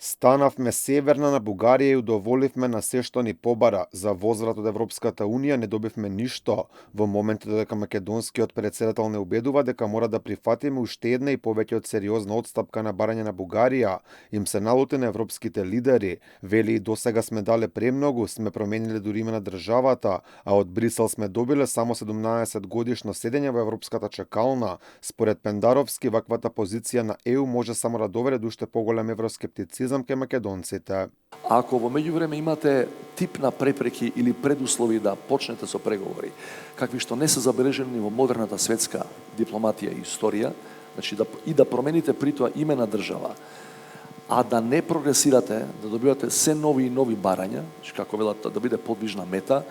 Станавме северна на Бугарија и удоволивме на се што ни побара. За возврат од Европската Унија не добивме ништо. Во моментот дека македонскиот председател не убедува дека мора да прифатиме уште една и повеќе од сериозна отстапка на барање на Бугарија, им се налути на европските лидери. Вели и досега сме дале премногу, сме промениле дури име на државата, а од Брисел сме добиле само 17 годишно седење во европската чекална. Според Пендаровски, ваквата позиција на ЕУ може само да доведе до уште поголем евроскептицизам кај македонците. Ако во меѓувреме имате тип на препреки или предуслови да почнете со преговори, какви што не се забележени во модерната светска дипломатија и историја, значи да промените при тоа име на држава, а да не прогресирате, да добивате се нови и нови барања, значи како велат да биде подвижна мета,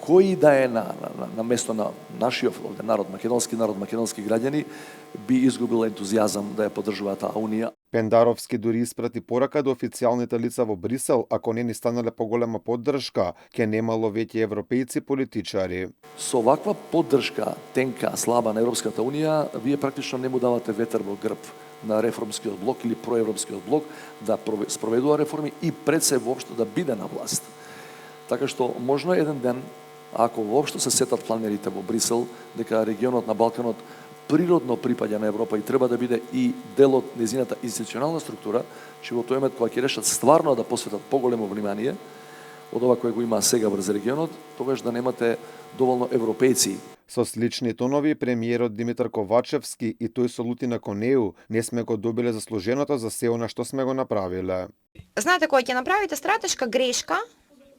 кој да е на место на нашиот народ, македонски граѓани, би изгубил ентузијазам да ја поддржува таа унија. Пендаровски дури испрати порака до официјалните лица во Брисел, ако не ни станале поголема поддршка, ќе немало веќе европејци политичари. Со ваква поддршка тенка, слаба на Европската унија, вие практично не му давате ветер во грб на реформскиот блок или проевропскиот блок да спроведува реформи и пред се воопшто да биде на власт. Така што можно еден ден, ако воопшто се сетат планерите во Брисел, дека регионот на Балканот природно припаѓа на Европа и треба да биде и дел од незината институционална структура, че во тој момент кога ќе решат стварно да посветат поголемо внимание од ова кое го има сега врз регионот, тогаш да немате доволно европејци. Со слични тонови премиерот Димитар Ковачевски и тој со лути на конеу, не сме го добиле заслуженото за се она што сме го направиле. Знаете, кога ќе направите стратешка грешка,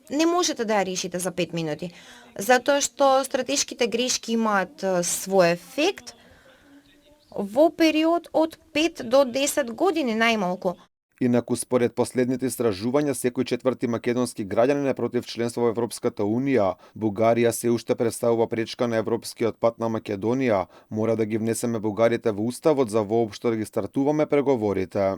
не можете да ја решите за 5 минути, затоа што стратешките грешки имаат свој ефект во период од 5 до 10 години најмалку. Инаку, според последните истражувања, секој четврти македонски граѓанин е против членство во Европската Унија. Бугарија се уште представува пречка на европскиот пат на Македонија. Мора да ги внесеме бугарите во уставот за воопшто да ги стартуваме преговорите.